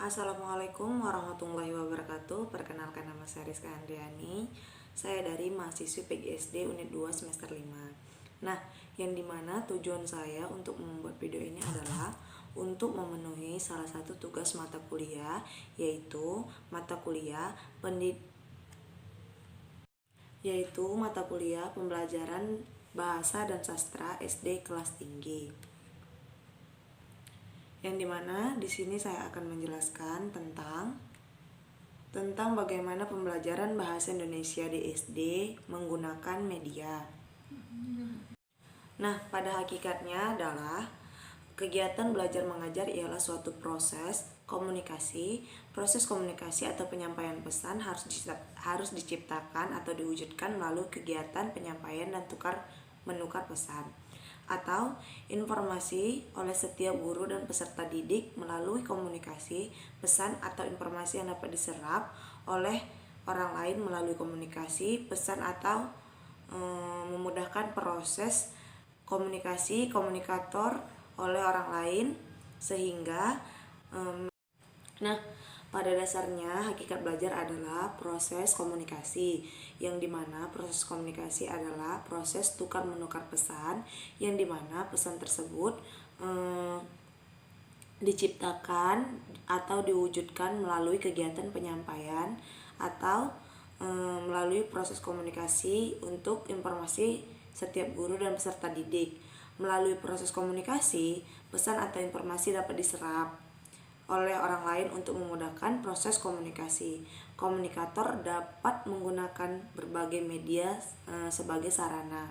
Assalamualaikum warahmatullahi wabarakatuh. Perkenalkan, nama saya Rizka Andriani. Saya dari mahasiswi PGSD Unit 2 semester 5. Nah, yang dimana tujuan saya untuk membuat video ini adalah untuk memenuhi salah satu tugas mata kuliah, yaitu mata kuliah pembelajaran bahasa dan sastra SD kelas tinggi. Yang dimana di sini saya akan menjelaskan tentang bagaimana pembelajaran bahasa Indonesia di SD menggunakan media. Nah, pada hakikatnya adalah kegiatan belajar mengajar ialah suatu proses komunikasi. Proses komunikasi atau penyampaian pesan harus diciptakan atau diwujudkan melalui kegiatan penyampaian dan menukar pesan atau informasi oleh setiap guru dan peserta didik melalui komunikasi, pesan atau informasi yang dapat diserap oleh orang lain melalui komunikasi, pesan atau memudahkan proses komunikasi komunikator oleh orang lain sehingga pada dasarnya hakikat belajar adalah proses komunikasi, yang dimana proses komunikasi adalah proses tukar menukar pesan, yang dimana pesan tersebut diciptakan atau diwujudkan melalui kegiatan penyampaian atau melalui proses komunikasi untuk informasi setiap guru dan peserta didik. Melalui proses komunikasi, pesan atau informasi dapat diserap oleh orang lain untuk memudahkan proses komunikasi. Komunikator dapat menggunakan berbagai media sebagai sarana.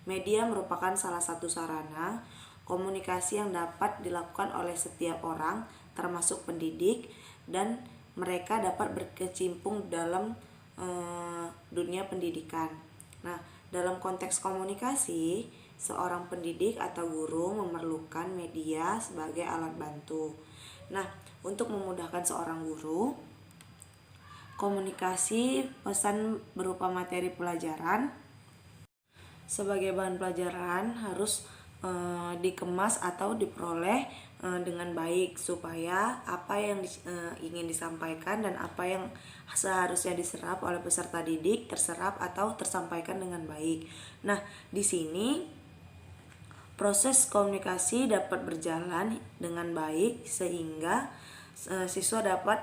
Media merupakan salah satu sarana komunikasi yang dapat dilakukan oleh setiap orang, termasuk pendidik, dan mereka dapat berkecimpung dalam dunia pendidikan. Nah, dalam konteks komunikasi, seorang pendidik atau guru memerlukan media sebagai alat bantu. Nah, untuk memudahkan seorang guru, komunikasi pesan berupa materi pelajaran sebagai bahan pelajaran harus dikemas atau diperoleh dengan baik supaya apa yang ingin disampaikan dan apa yang seharusnya diserap oleh peserta didik terserap atau tersampaikan dengan baik. Nah, di sini proses komunikasi dapat berjalan dengan baik sehingga siswa dapat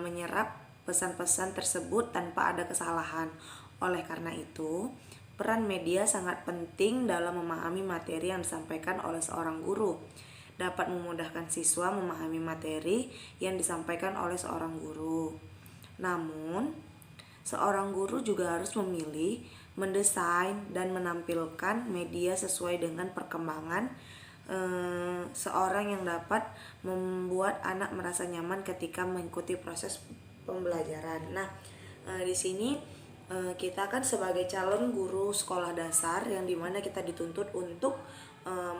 menyerap pesan-pesan tersebut tanpa ada kesalahan. Oleh karena itu, peran media sangat penting dalam memahami materi yang disampaikan oleh seorang guru. Dapat memudahkan siswa memahami materi yang disampaikan oleh seorang guru. Namun, seorang guru juga harus memilih, mendesain, dan menampilkan media sesuai dengan perkembangan seorang yang dapat membuat anak merasa nyaman ketika mengikuti proses pembelajaran. Nah, di sini kita kan sebagai calon guru sekolah dasar yang dimana kita dituntut untuk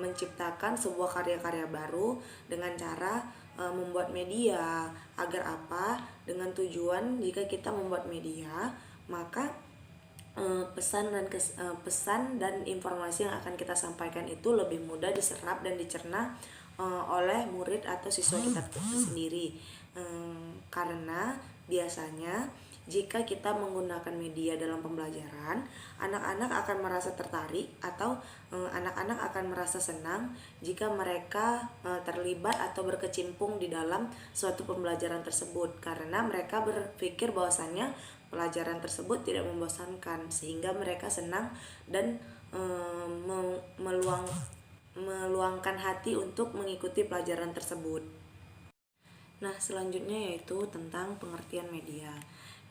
menciptakan sebuah karya-karya baru dengan cara membuat media. Agar apa? Dengan tujuan jika kita membuat media, maka pesan dan informasi yang akan kita sampaikan itu lebih mudah diserap dan dicerna oleh murid atau siswa kita sendiri. Karena biasanya jika kita menggunakan media dalam pembelajaran, anak-anak akan merasa tertarik atau anak-anak akan merasa senang jika mereka terlibat atau berkecimpung di dalam suatu pembelajaran tersebut, karena mereka berpikir bahwasannya pelajaran tersebut tidak membosankan sehingga mereka senang dan meluangkan hati untuk mengikuti pelajaran tersebut. Nah, selanjutnya yaitu tentang pengertian media.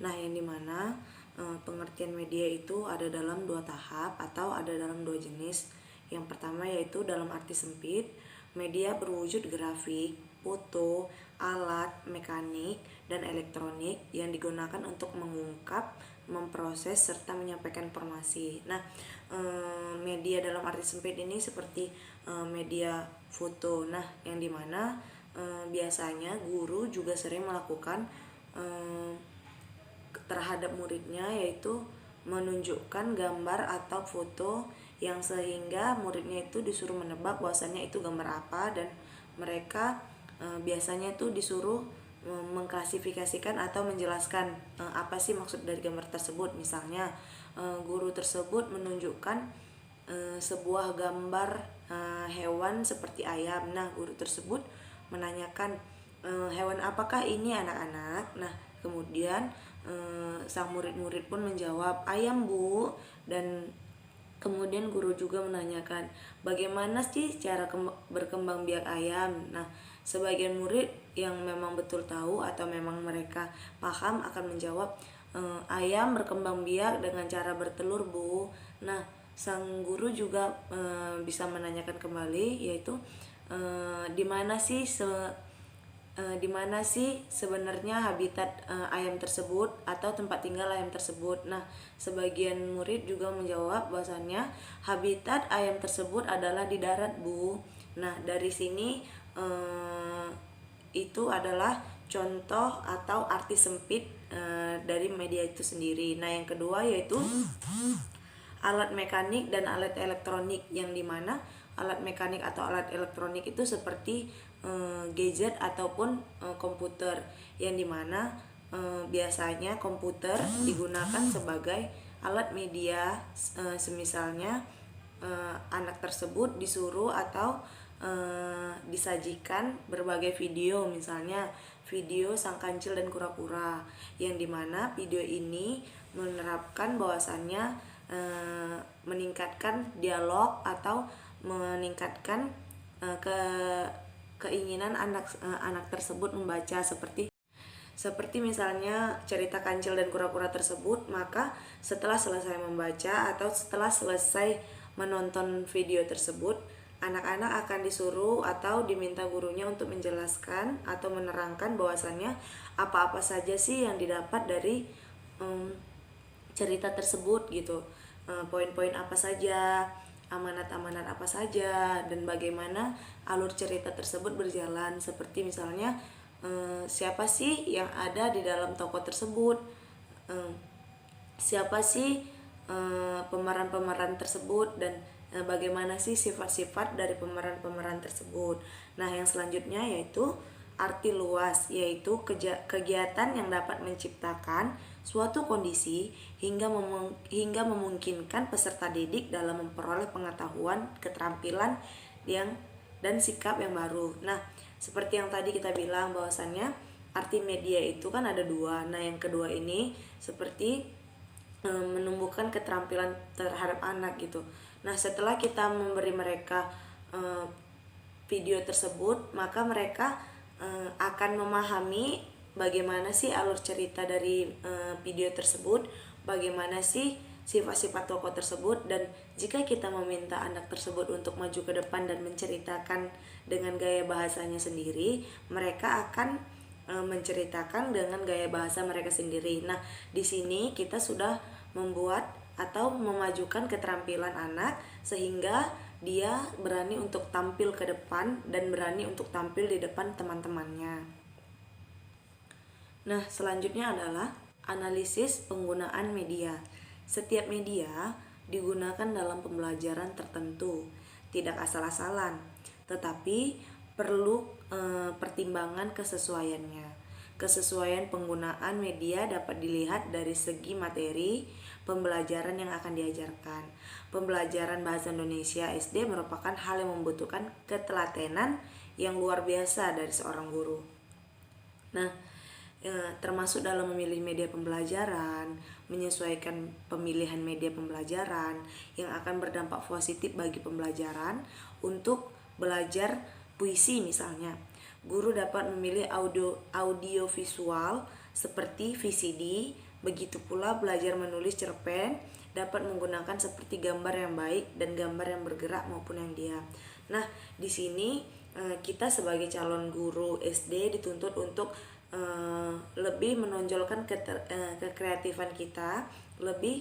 Nah, yang dimana pengertian media itu ada dalam 2 tahap atau ada dalam 2 jenis. Yang pertama yaitu dalam arti sempit, media berwujud grafik, foto, alat, mekanik, dan elektronik yang digunakan untuk mengungkap, memproses, serta menyampaikan informasi. Nah, media dalam arti sempit ini seperti media foto. Nah, yang dimana biasanya guru juga sering melakukan terhadap muridnya, yaitu menunjukkan gambar atau foto yang sehingga muridnya itu disuruh menebak bahwasannya itu gambar apa, dan mereka biasanya itu disuruh mengklasifikasikan atau menjelaskan apa sih maksud dari gambar tersebut. Misalnya guru tersebut menunjukkan sebuah gambar hewan seperti ayam. Nah, guru tersebut menanyakan hewan apakah ini anak-anak. Nah, kemudian sang murid-murid pun menjawab ayam, Bu. Dan kemudian guru juga menanyakan bagaimana sih cara berkembang biak ayam. Nah, sebagian murid yang memang betul tahu atau memang mereka paham akan menjawab ayam berkembang biak dengan cara bertelur, Bu. Nah, sang guru juga bisa menanyakan kembali, yaitu di mana sih sebenarnya habitat ayam tersebut atau tempat tinggal ayam tersebut. Nah, sebagian murid juga menjawab bahwasannya habitat ayam tersebut adalah di darat, Bu. Nah, dari sini itu adalah contoh atau arti sempit dari media itu sendiri. Nah, yang kedua yaitu alat mekanik dan alat elektronik, yang dimana alat mekanik atau alat elektronik itu seperti gadget ataupun komputer, yang dimana biasanya komputer digunakan sebagai alat media, semisalnya anak tersebut disuruh atau disajikan berbagai video, misalnya video Sang Kancil dan Kura-Kura, yang dimana video ini menerapkan bahwasannya meningkatkan dialog atau meningkatkan keinginan anak tersebut membaca, seperti misalnya cerita Kancil dan Kura-Kura tersebut. Maka setelah selesai membaca atau setelah selesai menonton video tersebut, anak-anak akan disuruh atau diminta gurunya untuk menjelaskan atau menerangkan bahwasannya apa-apa saja sih yang didapat dari cerita tersebut gitu. Poin-poin apa saja, amanat-amanat apa saja, dan bagaimana alur cerita tersebut berjalan. Seperti misalnya siapa sih yang ada di dalam tokoh tersebut, siapa sih pemeran-pemeran tersebut, dan bagaimana sih sifat-sifat dari pemeran-pemeran tersebut. Nah, yang selanjutnya yaitu arti luas, yaitu kegiatan yang dapat menciptakan suatu kondisi hingga memungkinkan peserta didik dalam memperoleh pengetahuan, keterampilan dan sikap yang baru. Nah, seperti yang tadi kita bilang bahwasannya arti media itu kan ada dua. Nah, yang kedua ini seperti menumbuhkan keterampilan terhadap anak gitu. Nah, setelah kita memberi mereka video tersebut, maka mereka akan memahami bagaimana sih alur cerita dari video tersebut, bagaimana sih sifat-sifat tokoh tersebut. Dan jika kita meminta anak tersebut untuk maju ke depan dan menceritakan dengan gaya bahasanya sendiri, mereka akan menceritakan dengan gaya bahasa mereka sendiri. Nah, di sini kita sudah membuat atau memajukan keterampilan anak sehingga dia berani untuk tampil ke depan dan berani untuk tampil di depan teman-temannya. Nah, selanjutnya adalah analisis penggunaan media. Setiap media digunakan dalam pembelajaran tertentu, tidak asal-asalan, tetapi perlu pertimbangan kesesuaiannya. Kesesuaian penggunaan media dapat dilihat dari segi materi pembelajaran yang akan diajarkan. Pembelajaran bahasa Indonesia SD merupakan hal yang membutuhkan ketelatenan yang luar biasa dari seorang guru. Nah, termasuk dalam memilih media pembelajaran, menyesuaikan pemilihan media pembelajaran yang akan berdampak positif bagi pembelajaran. Untuk belajar puisi misalnya, guru dapat memilih audio visual seperti VCD. Begitu pula belajar menulis cerpen dapat menggunakan seperti gambar yang baik dan gambar yang bergerak maupun yang diam. Nah, di sini kita sebagai calon guru SD dituntut untuk lebih menonjolkan kekreatifan kita, lebih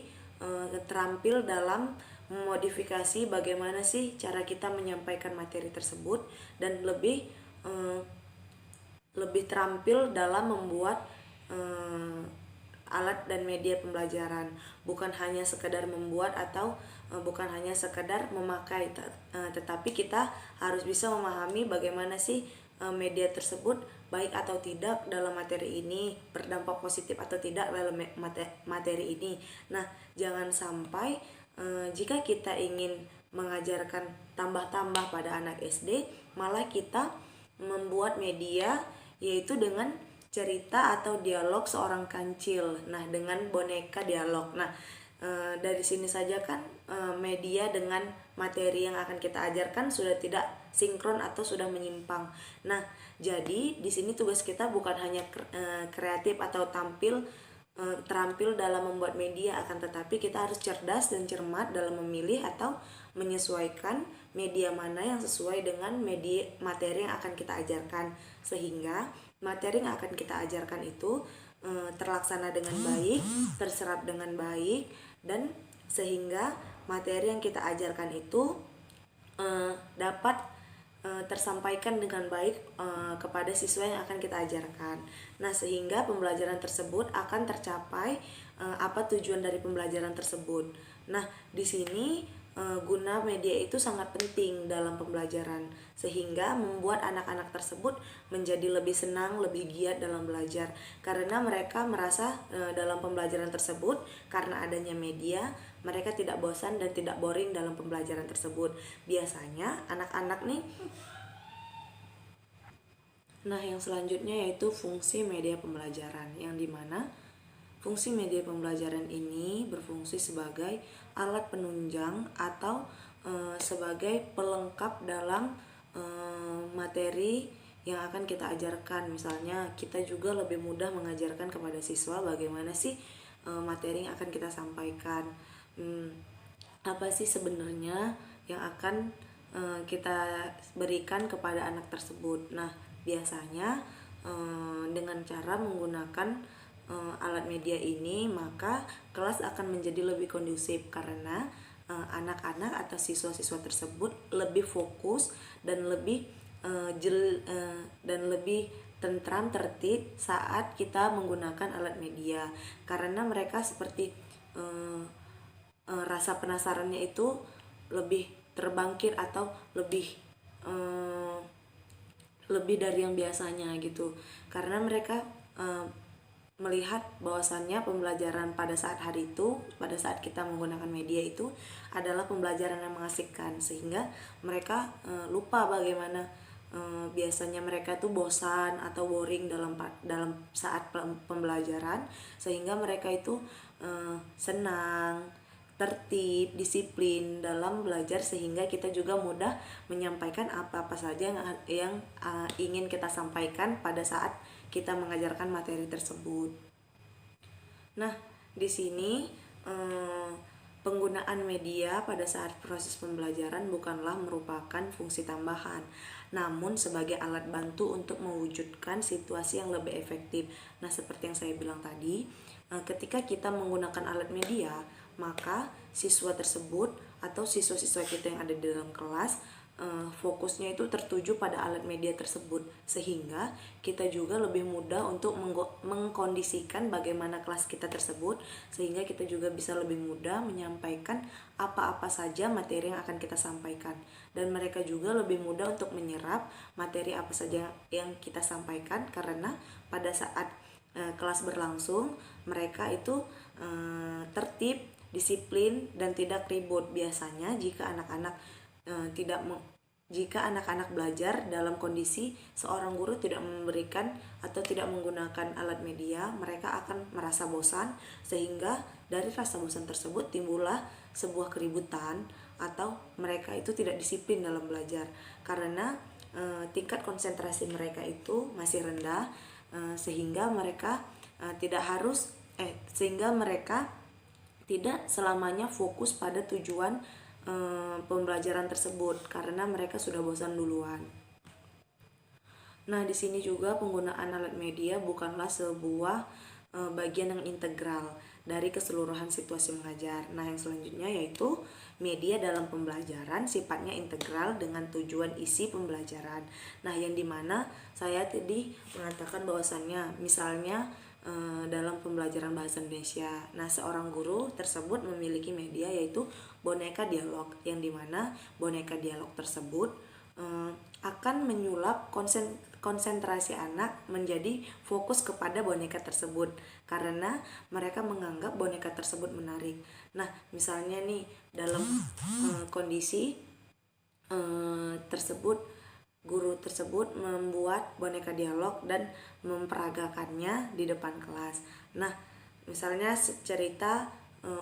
terampil dalam memodifikasi bagaimana sih cara kita menyampaikan materi tersebut, dan lebih terampil dalam membuat alat dan media pembelajaran, bukan hanya sekedar membuat atau bukan hanya sekedar memakai, tetapi kita harus bisa memahami bagaimana sih media tersebut baik atau tidak dalam materi ini, berdampak positif atau tidak dalam materi ini. Nah, jangan sampai jika kita ingin mengajarkan tambah-tambah pada anak SD, malah kita membuat media yaitu dengan cerita atau dialog seorang kancil. Nah, dengan boneka dialog. Nah, dari sini saja kan media dengan materi yang akan kita ajarkan sudah tidak sinkron atau sudah menyimpang. Nah, jadi di sini tugas kita bukan hanya kreatif atau terampil dalam membuat media, akan tetapi kita harus cerdas dan cermat dalam memilih atau menyesuaikan media mana yang sesuai dengan materi yang akan kita ajarkan, sehingga materi yang akan kita ajarkan itu terlaksana dengan baik, terserap dengan baik, dan sehingga materi yang kita ajarkan itu dapat tersampaikan dengan baik kepada siswa yang akan kita ajarkan. Nah, sehingga pembelajaran tersebut akan tercapai apa tujuan dari pembelajaran tersebut. Nah, di sini guna media itu sangat penting dalam pembelajaran, sehingga membuat anak-anak tersebut menjadi lebih senang, lebih giat dalam belajar, karena mereka merasa dalam pembelajaran tersebut, karena adanya media, mereka tidak bosan dan tidak boring dalam pembelajaran tersebut. Biasanya anak-anak nih. Nah, yang selanjutnya yaitu fungsi media pembelajaran, yang dimana fungsi media pembelajaran ini berfungsi sebagai alat penunjang atau sebagai pelengkap dalam materi yang akan kita ajarkan. Misalnya, kita juga lebih mudah mengajarkan kepada siswa bagaimana sih materi yang akan kita sampaikan. Apa sih sebenarnya yang akan kita berikan kepada anak tersebut. Nah, biasanya dengan cara menggunakan alat media ini, maka kelas akan menjadi lebih kondusif karena anak-anak atau siswa-siswa tersebut lebih fokus dan lebih tentram, tertib saat kita menggunakan alat media, karena mereka seperti rasa penasarannya itu lebih terbangkit atau lebih dari yang biasanya gitu, karena mereka melihat bahwasannya pembelajaran pada saat hari itu, pada saat kita menggunakan media itu adalah pembelajaran yang mengasihkan, sehingga mereka lupa bagaimana biasanya mereka tuh bosan atau boring dalam saat pembelajaran, sehingga mereka itu senang, tertib, disiplin dalam belajar, sehingga kita juga mudah menyampaikan apa-apa saja yang ingin kita sampaikan pada saat kita mengajarkan materi tersebut. Nah, di sini penggunaan media pada saat proses pembelajaran bukanlah merupakan fungsi tambahan, namun sebagai alat bantu untuk mewujudkan situasi yang lebih efektif. Nah, seperti yang saya bilang tadi, ketika kita menggunakan alat media, maka siswa tersebut atau siswa-siswa kita yang ada di dalam kelas fokusnya itu tertuju pada alat media tersebut, sehingga kita juga lebih mudah untuk mengkondisikan bagaimana kelas kita tersebut, sehingga kita juga bisa lebih mudah menyampaikan apa-apa saja materi yang akan kita sampaikan, dan mereka juga lebih mudah untuk menyerap materi apa saja yang kita sampaikan, karena pada saat kelas berlangsung mereka itu tertib, disiplin, dan tidak ribut. Biasanya jika anak-anak belajar dalam kondisi seorang guru tidak memberikan atau tidak menggunakan alat media, mereka akan merasa bosan, sehingga dari rasa bosan tersebut timbullah sebuah keributan atau mereka itu tidak disiplin dalam belajar, karena tingkat konsentrasi mereka itu masih rendah, sehingga mereka tidak selamanya fokus pada tujuan pembelajaran tersebut, karena mereka sudah bosan duluan. Nah, di sini juga penggunaan alat media bukanlah sebuah bagian yang integral dari keseluruhan situasi mengajar. Nah, yang selanjutnya yaitu media dalam pembelajaran sifatnya integral dengan tujuan isi pembelajaran. Nah, yang dimana saya tadi mengatakan bahwasannya misalnya dalam pembelajaran bahasa Indonesia, nah seorang guru tersebut memiliki media yaitu boneka dialog, yang dimana boneka dialog tersebut akan menyulap konsentrasi anak menjadi fokus kepada boneka tersebut karena mereka menganggap boneka tersebut menarik. Nah, misalnya nih dalam kondisi tersebut, guru tersebut membuat boneka dialog dan memperagakannya di depan kelas. Nah, misalnya cerita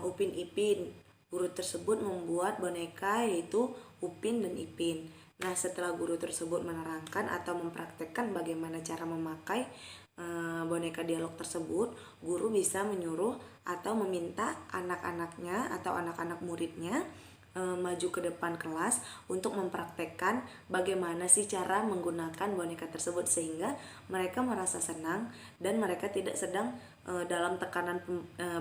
Upin Ipin, guru tersebut membuat boneka yaitu Upin dan Ipin. Nah, setelah guru tersebut menerangkan atau mempraktekkan bagaimana cara memakai boneka dialog tersebut, guru bisa menyuruh atau meminta anak-anaknya atau anak-anak muridnya maju ke depan kelas untuk mempraktekkan bagaimana sih cara menggunakan boneka tersebut sehingga mereka merasa senang dan mereka tidak sedang dalam tekanan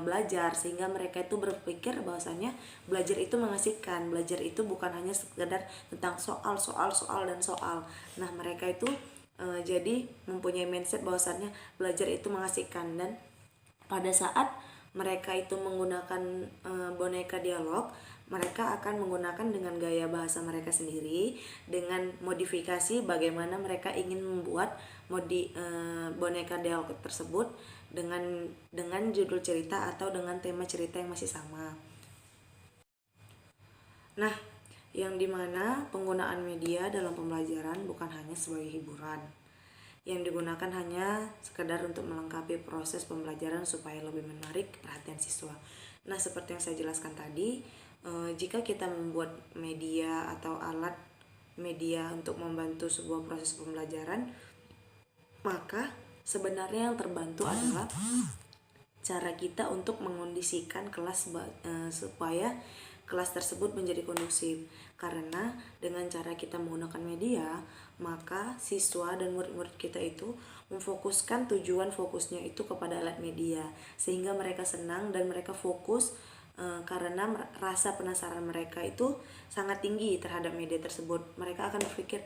belajar, sehingga mereka itu berpikir bahwasanya belajar itu mengasihkan, belajar itu bukan hanya sekedar tentang soal. Nah, mereka itu jadi mempunyai mindset bahwasannya belajar itu mengasihkan, dan pada saat mereka itu menggunakan boneka dialog, mereka akan menggunakan dengan gaya bahasa mereka sendiri dengan modifikasi bagaimana mereka ingin membuat boneka dialog tersebut dengan judul cerita atau dengan tema cerita yang masih sama. Nah, yang dimana penggunaan media dalam pembelajaran bukan hanya sebagai hiburan, yang digunakan hanya sekedar untuk melengkapi proses pembelajaran supaya lebih menarik perhatian siswa. Nah, seperti yang saya jelaskan tadi, jika kita membuat media atau alat media untuk membantu sebuah proses pembelajaran, maka sebenarnya yang terbantu adalah cara kita untuk mengondisikan kelas supaya kelas tersebut menjadi kondusif. Karena dengan cara kita menggunakan media, maka siswa dan murid-murid kita itu memfokuskan tujuan fokusnya itu kepada alat media, sehingga mereka senang dan mereka fokus karena rasa penasaran mereka itu sangat tinggi terhadap media tersebut. Mereka akan berpikir,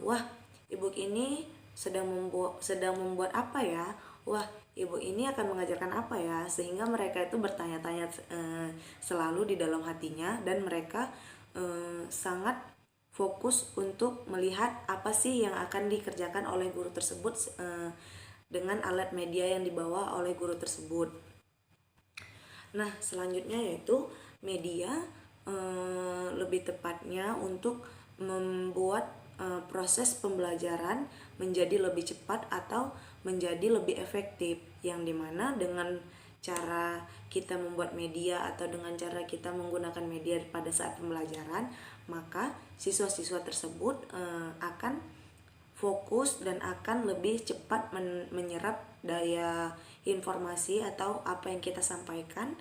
wah, ibu ini sedang membuat apa ya? Wah, ibu ini akan mengajarkan apa ya? Sehingga mereka itu bertanya-tanya selalu di dalam hatinya, dan mereka sangat fokus untuk melihat apa sih yang akan dikerjakan oleh guru tersebut dengan alat media yang dibawa oleh guru tersebut. Nah, selanjutnya yaitu media lebih tepatnya untuk membuat proses pembelajaran menjadi lebih cepat atau menjadi lebih efektif, yang dimana dengan cara kita membuat media atau dengan cara kita menggunakan media pada saat pembelajaran, maka siswa-siswa tersebut akan fokus dan akan lebih cepat menyerap daya informasi atau apa yang kita sampaikan,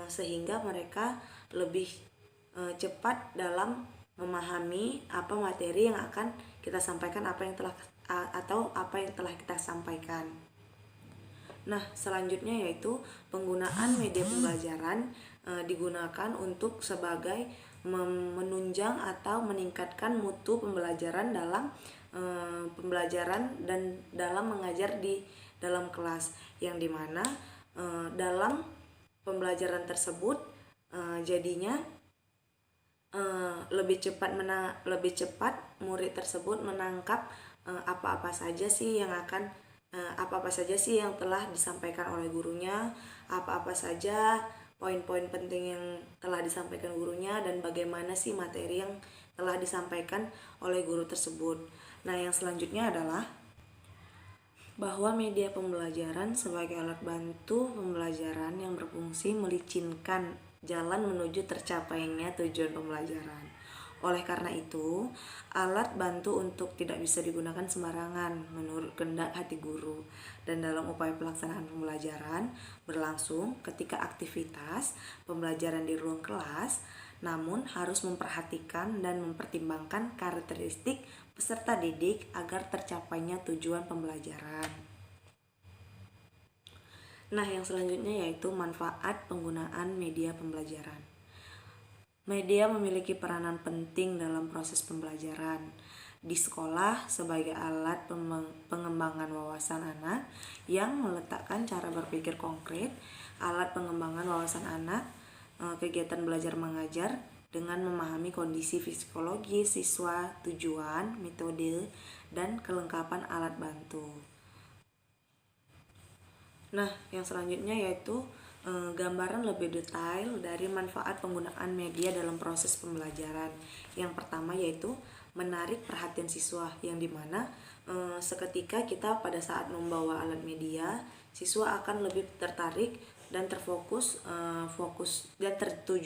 sehingga mereka lebih cepat dalam memahami apa materi yang akan kita sampaikan, apa yang telah kita sampaikan. Nah, selanjutnya yaitu penggunaan media pembelajaran digunakan untuk sebagai menunjang atau meningkatkan mutu pembelajaran dalam pembelajaran dan dalam mengajar di dalam kelas, yang dimana dalam pembelajaran tersebut jadinya lebih cepat murid tersebut menangkap apa-apa saja sih yang telah disampaikan oleh gurunya, apa-apa saja poin-poin penting yang telah disampaikan gurunya, dan bagaimana sih materi yang telah disampaikan oleh guru tersebut. Nah, yang selanjutnya adalah bahwa media pembelajaran sebagai alat bantu pembelajaran yang berfungsi melicinkan jalan menuju tercapainya tujuan pembelajaran. Oleh karena itu, alat bantu untuk tidak bisa digunakan sembarangan menurut kehendak hati guru, dan dalam upaya pelaksanaan pembelajaran berlangsung ketika aktivitas pembelajaran di ruang kelas, namun harus memperhatikan dan mempertimbangkan karakteristik peserta didik agar tercapainya tujuan pembelajaran. Nah, yang selanjutnya yaitu manfaat penggunaan media pembelajaran. Media memiliki peranan penting dalam proses pembelajaran di sekolah sebagai alat pengembangan wawasan anak yang meletakkan cara berpikir konkret, alat pengembangan wawasan anak, kegiatan belajar mengajar dengan memahami kondisi psikologis siswa, tujuan, metode, dan kelengkapan alat bantu. Nah, yang selanjutnya yaitu gambaran lebih detail dari manfaat penggunaan media dalam proses pembelajaran. Yang pertama yaitu menarik perhatian siswa, yang dimana seketika kita pada saat membawa alat media, siswa akan lebih tertarik dan tertuju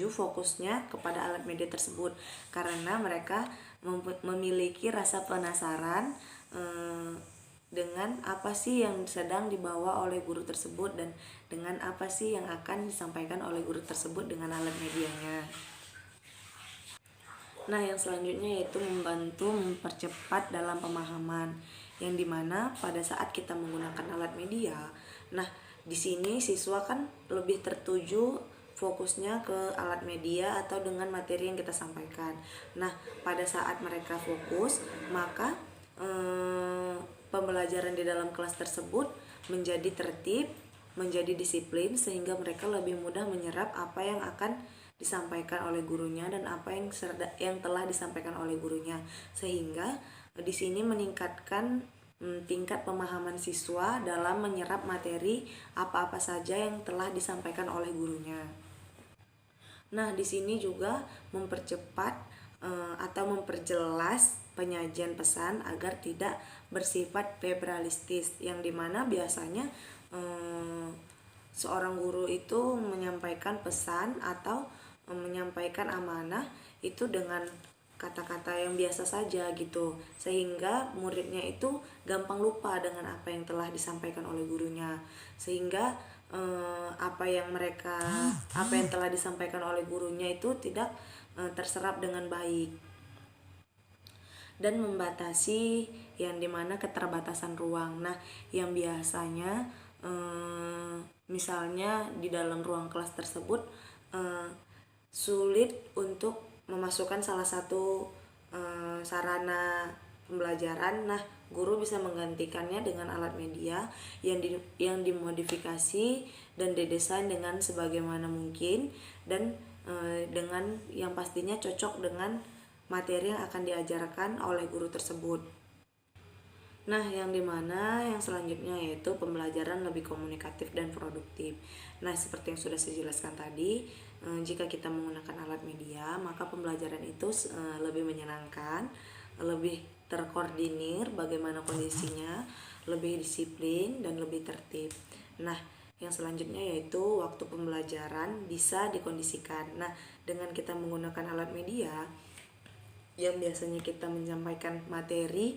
fokusnya kepada alat media tersebut karena mereka memiliki rasa penasaran dengan apa sih yang sedang dibawa oleh guru tersebut dan dengan apa sih yang akan disampaikan oleh guru tersebut dengan alat medianya. Nah, yang selanjutnya yaitu membantu mempercepat dalam pemahaman, yang dimana pada saat kita menggunakan alat media, nah di sini siswa kan lebih tertuju fokusnya ke alat media atau dengan materi yang kita sampaikan. Nah, pada saat mereka fokus, maka pembelajaran di dalam kelas tersebut menjadi tertib, menjadi disiplin, sehingga mereka lebih mudah menyerap apa yang akan disampaikan oleh gurunya dan apa yang telah disampaikan oleh gurunya, sehingga di sini meningkatkan tingkat pemahaman siswa dalam menyerap materi apa-apa saja yang telah disampaikan oleh gurunya. Nah, di sini juga mempercepat atau memperjelas penyajian pesan agar tidak bersifat verbalistis, yang dimana biasanya seorang guru itu menyampaikan pesan atau menyampaikan amanah itu dengan kata-kata yang biasa saja gitu, sehingga muridnya itu gampang lupa dengan apa yang telah disampaikan oleh gurunya, sehingga apa yang telah disampaikan oleh gurunya itu tidak terserap dengan baik. Dan membatasi, yang dimana keterbatasan ruang. Nah, yang biasanya misalnya di dalam ruang kelas tersebut sulit untuk memasukkan salah satu sarana pembelajaran. Nah, guru bisa menggantikannya dengan alat media yang dimodifikasi dan didesain dengan sebagaimana mungkin dan dengan yang pastinya cocok dengan materi yang akan diajarkan oleh guru tersebut. Nah, yang dimana yang selanjutnya yaitu pembelajaran lebih komunikatif dan produktif. Nah, seperti yang sudah saya jelaskan tadi, jika kita menggunakan alat media, maka pembelajaran itu lebih menyenangkan, lebih terkoordinir bagaimana kondisinya, lebih disiplin dan lebih tertib. Nah, yang selanjutnya yaitu waktu pembelajaran bisa dikondisikan. Nah, dengan kita menggunakan alat media yang biasanya kita menyampaikan materi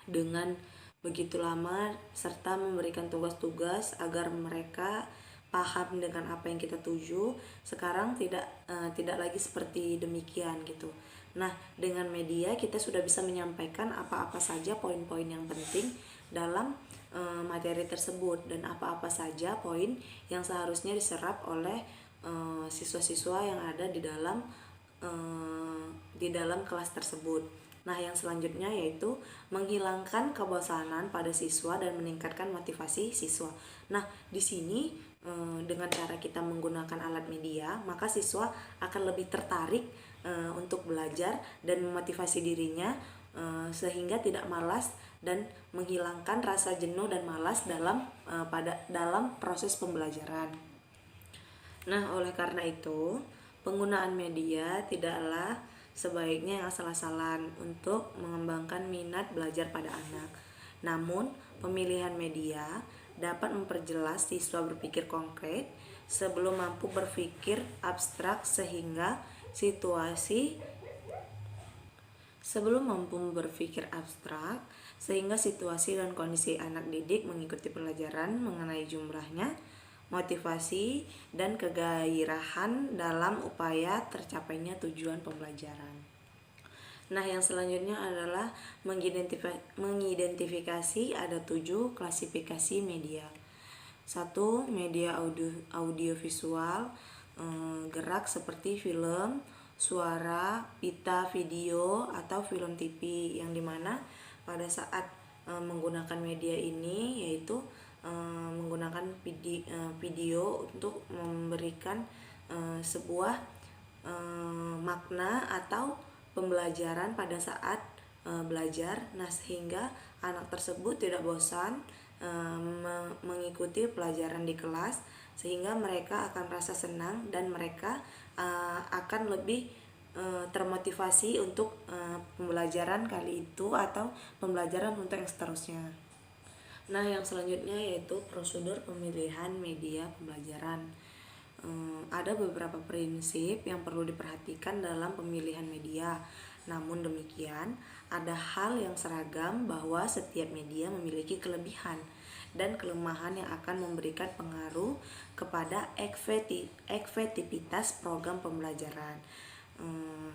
dengan begitu lama serta memberikan tugas-tugas agar mereka paham dengan apa yang kita tuju, sekarang tidak lagi seperti demikian gitu. Nah, dengan media kita sudah bisa menyampaikan apa-apa saja poin-poin yang penting dalam materi tersebut dan apa-apa saja poin yang seharusnya diserap oleh siswa-siswa yang ada di dalam kelas tersebut. Nah, yang selanjutnya yaitu menghilangkan kebosanan pada siswa dan meningkatkan motivasi siswa. Nah, di sini dengan cara kita menggunakan alat media, maka siswa akan lebih tertarik untuk belajar dan memotivasi dirinya sehingga tidak malas dan menghilangkan rasa jenuh dan malas dalam proses pembelajaran. Nah, oleh karena itu, penggunaan media tidaklah sebaiknya yang asal-asalan untuk mengembangkan minat belajar pada anak. Namun, pemilihan media dapat memperjelas siswa berpikir konkret sebelum mampu berpikir abstrak sehingga situasi dan kondisi anak didik mengikuti pelajaran mengenai jumlahnya, motivasi, dan kegairahan dalam upaya tercapainya tujuan pembelajaran. Nah, yang selanjutnya adalah mengidentifikasi ada 7 klasifikasi media. 1. Media audiovisual, gerak seperti film, suara, pita, video, atau film TV, yang dimana pada saat menggunakan media ini yaitu menggunakan video untuk memberikan sebuah makna atau pembelajaran pada saat belajar. Nah, sehingga anak tersebut tidak bosan mengikuti pelajaran di kelas, sehingga mereka akan merasa senang dan mereka akan lebih termotivasi untuk pembelajaran kali itu atau pembelajaran untuk yang seterusnya. Nah, yang selanjutnya yaitu prosedur pemilihan media pembelajaran. Ada beberapa prinsip yang perlu diperhatikan dalam pemilihan media. Namun demikian, ada hal yang seragam bahwa setiap media memiliki kelebihan dan kelemahan yang akan memberikan pengaruh kepada efektivitas program pembelajaran.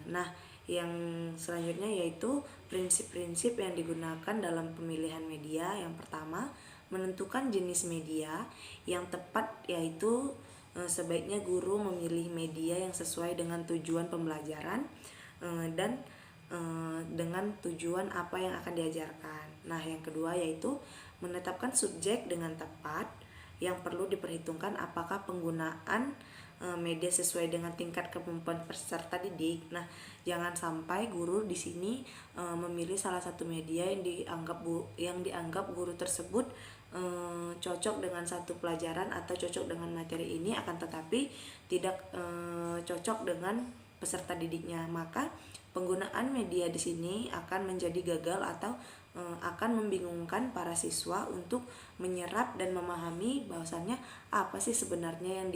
Nah, yang selanjutnya yaitu prinsip-prinsip yang digunakan dalam pemilihan media. Yang pertama, menentukan jenis media yang tepat, yaitu sebaiknya guru memilih media yang sesuai dengan tujuan pembelajaran dan dengan tujuan apa yang akan diajarkan. Nah, yang kedua yaitu menetapkan subjek dengan tepat. Yang perlu diperhitungkan apakah penggunaan media sesuai dengan tingkat kemampuan peserta didik. Nah, jangan sampai guru di sini memilih salah satu media yang dianggap guru tersebut cocok dengan satu pelajaran atau cocok dengan materi ini, akan tetapi tidak cocok dengan peserta didiknya. Maka penggunaan media di sini akan menjadi gagal atau akan membingungkan para siswa untuk menyerap dan memahami bahwasannya apa sih sebenarnya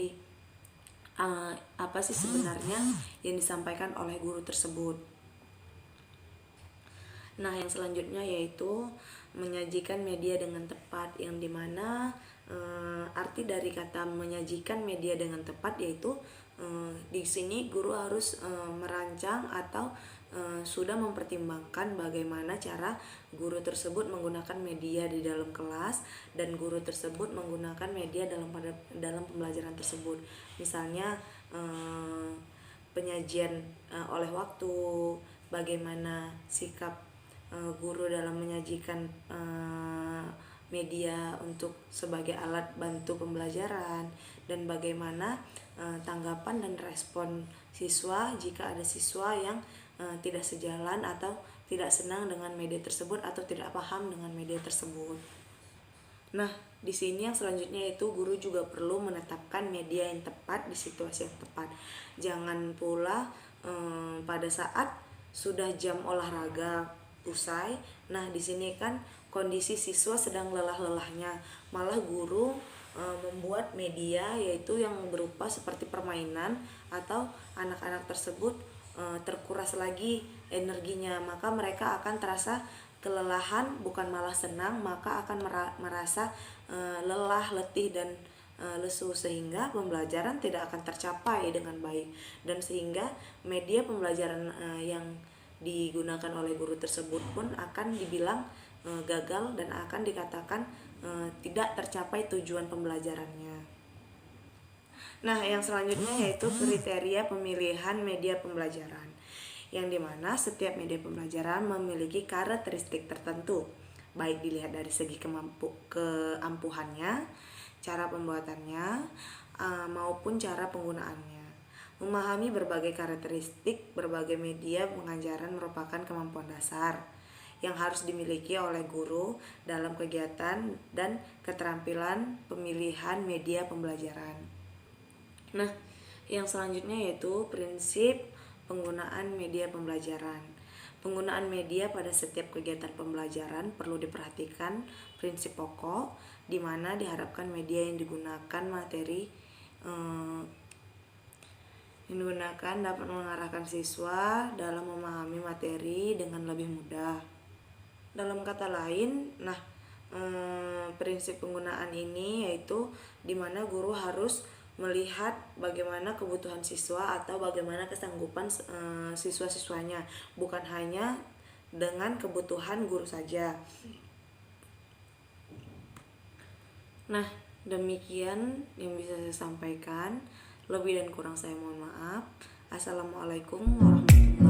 yang disampaikan oleh guru tersebut. Nah, yang selanjutnya yaitu menyajikan media dengan tepat, yang dimana arti dari kata menyajikan media dengan tepat yaitu di sini guru harus merancang atau sudah mempertimbangkan bagaimana cara guru tersebut menggunakan media di dalam kelas dan guru tersebut menggunakan media dalam pembelajaran tersebut. Misalnya penyajian oleh waktu, bagaimana sikap guru dalam menyajikan media untuk sebagai alat bantu pembelajaran, dan bagaimana tanggapan dan respon siswa jika ada siswa yang tidak sejalan atau tidak senang dengan media tersebut atau tidak paham dengan media tersebut. Nah, di sini yang selanjutnya yaitu guru juga perlu menetapkan media yang tepat di situasi yang tepat. Jangan pula pada saat sudah jam olahraga usai, nah di sini kan kondisi siswa sedang lelah-lelahnya, malah guru membuat media yaitu yang berupa seperti permainan atau anak-anak tersebut terkuras lagi energinya, maka mereka akan terasa kelelahan bukan malah senang, maka akan merasa lelah, letih dan lesu, sehingga pembelajaran tidak akan tercapai dengan baik, dan sehingga media pembelajaran yang digunakan oleh guru tersebut pun akan dibilang gagal dan akan dikatakan tidak tercapai tujuan pembelajarannya. Nah, yang selanjutnya yaitu kriteria pemilihan media pembelajaran, yang dimana setiap media pembelajaran memiliki karakteristik tertentu, baik dilihat dari segi keampuhannya, cara pembuatannya, maupun cara penggunaannya. Memahami berbagai karakteristik berbagai media pengajaran merupakan kemampuan dasar yang harus dimiliki oleh guru dalam kegiatan dan keterampilan pemilihan media pembelajaran. Nah, yang selanjutnya yaitu prinsip penggunaan media pembelajaran. Penggunaan media pada setiap kegiatan pembelajaran perlu diperhatikan prinsip pokok, di mana diharapkan media yang digunakan dapat mengarahkan siswa dalam memahami materi dengan lebih mudah. Dalam kata lain, prinsip penggunaan ini yaitu di mana guru harus melihat bagaimana kebutuhan siswa atau bagaimana kesanggupan siswa-siswanya, bukan hanya dengan kebutuhan guru saja. Nah, demikian yang bisa saya sampaikan. Lebih dan kurang saya mohon maaf. Assalamualaikum warahmatullahi wabarakatuh.